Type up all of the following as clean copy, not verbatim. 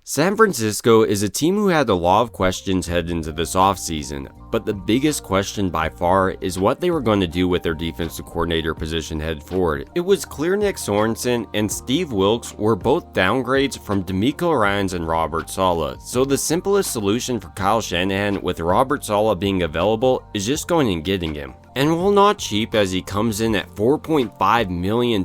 San Francisco is a team who had a lot of questions headed into this offseason, but the biggest question by far is what they were going to do with their defensive coordinator position headed forward. It was clear Nick Sorensen and Steve Wilks were both downgrades from DeMeco Ryans and Robert Saleh, so the simplest solution for Kyle Shanahan with Robert Saleh being available is just going and getting him. And while not cheap, as he comes in at $4.5 million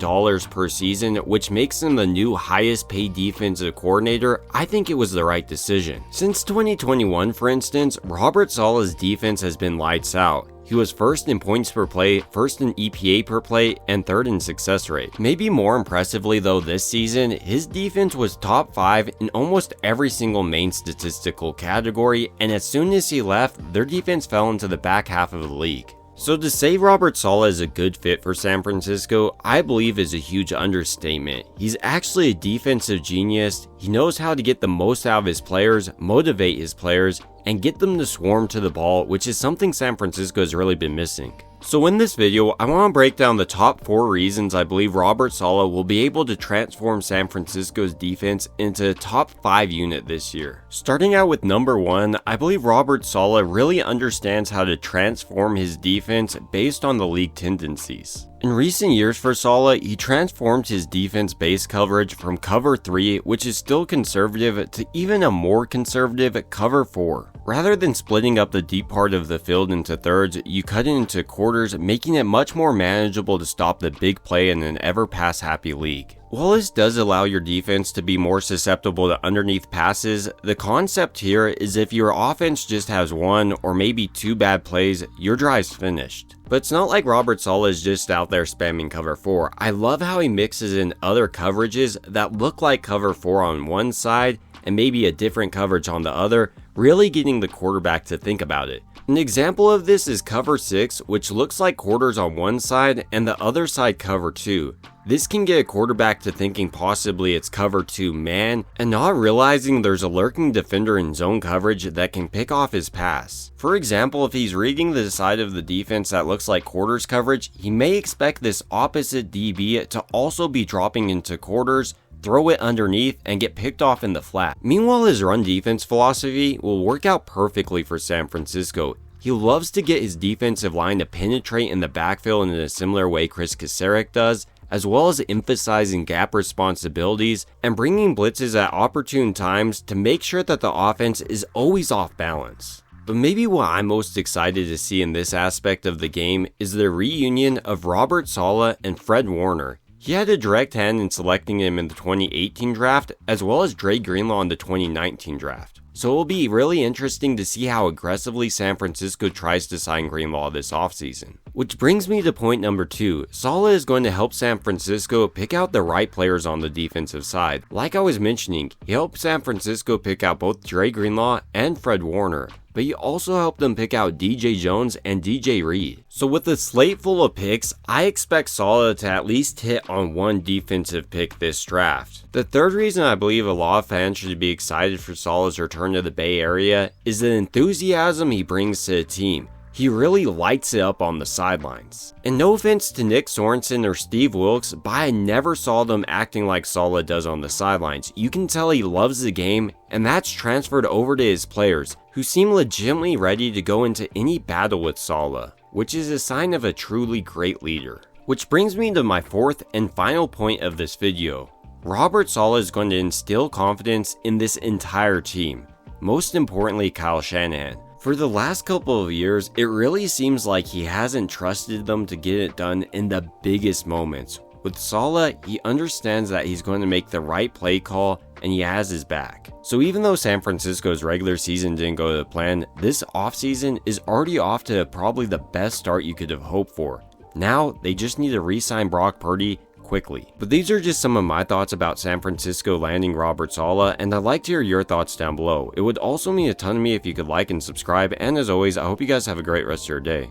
per season, which makes him the new highest paid defensive coordinator, I think it was the right decision. Since 2021, for instance, Robert Saleh's defense has been lights out. He was first in points per play, first in EPA per play, and third in success rate. Maybe more impressively though this season, his defense was top 5 in almost every single main statistical category, and as soon as he left, their defense fell into the back half of the league. So to say Robert Saleh is a good fit for San Francisco, I believe is a huge understatement. He's actually a defensive genius. He knows how to get the most out of his players, motivate his players, and get them to swarm to the ball, which is something San Francisco has really been missing. So in this video, I want to break down the top 4 reasons I believe Robert Saleh will be able to transform San Francisco's defense into a top 5 unit this year. Starting out with number 1, I believe Robert Saleh really understands how to transform his defense based on the league tendencies. In recent years for Saleh, he transformed his defense base coverage from cover 3, which is still conservative, to even a more conservative cover 4. Rather than splitting up the deep part of the field into thirds, you cut it into quarters, making it much more manageable to stop the big play in an ever pass happy league. While this does allow your defense to be more susceptible to underneath passes, the concept here is if your offense just has 1 or maybe 2 bad plays, your drive's finished. But it's not like Robert Saleh is just out there spamming cover 4. I love how he mixes in other coverages that look like cover 4 on one side and maybe a different coverage on the other, really getting the quarterback to think about it. An example of this is cover 6, which looks like quarters on one side and the other side cover 2. This can get a quarterback to thinking possibly it's cover 2 man and not realizing there's a lurking defender in zone coverage that can pick off his pass. For example, if he's reading the side of the defense that looks like quarters coverage, he may expect this opposite DB to also be dropping into quarters, throw it underneath, and get picked off in the flat. Meanwhile, his run defense philosophy will work out perfectly for San Francisco. He loves to get his defensive line to penetrate in the backfield in a similar way Chris Kasarik does, as well as emphasizing gap responsibilities and bringing blitzes at opportune times to make sure that the offense is always off balance. But maybe what I'm most excited to see in this aspect of the game is the reunion of Robert Saleh and Fred Warner. He had a direct hand in selecting him in the 2018 draft, as well as Dre Greenlaw in the 2019 draft. So it will be really interesting to see how aggressively San Francisco tries to sign Greenlaw this offseason. Which brings me to point number 2. Saleh is going to help San Francisco pick out the right players on the defensive side. Like I was mentioning, he helped San Francisco pick out both Dre Greenlaw and Fred Warner, but he also helped them pick out DJ Jones and DJ Reed. So with a slate full of picks, I expect Saleh to at least hit on 1 defensive pick this draft. The third reason I believe a lot of fans should be excited for Saleh's return to the Bay Area is the enthusiasm he brings to the team. He really lights it up on the sidelines. And no offense to Nick Sorensen or Steve Wilks, but I never saw them acting like Saleh does on the sidelines. You can tell he loves the game, and that's transferred over to his players, who seem legitimately ready to go into any battle with Saleh, which is a sign of a truly great leader. Which brings me to my 4th and final point of this video. Robert Saleh is going to instill confidence in this entire team, most importantly Kyle Shanahan. For the last couple of years, it really seems like he hasn't trusted them to get it done in the biggest moments. With Saleh, he understands that he's going to make the right play call and he has his back. So even though San Francisco's regular season didn't go to the plan, this offseason is already off to probably the best start you could have hoped for. Now, they just need to re-sign Brock Purdy quickly. But these are just some of my thoughts about San Francisco landing Robert Saleh, and I'd like to hear your thoughts down below. It would also mean a ton to me if you could like and subscribe, and as always, I hope you guys have a great rest of your day.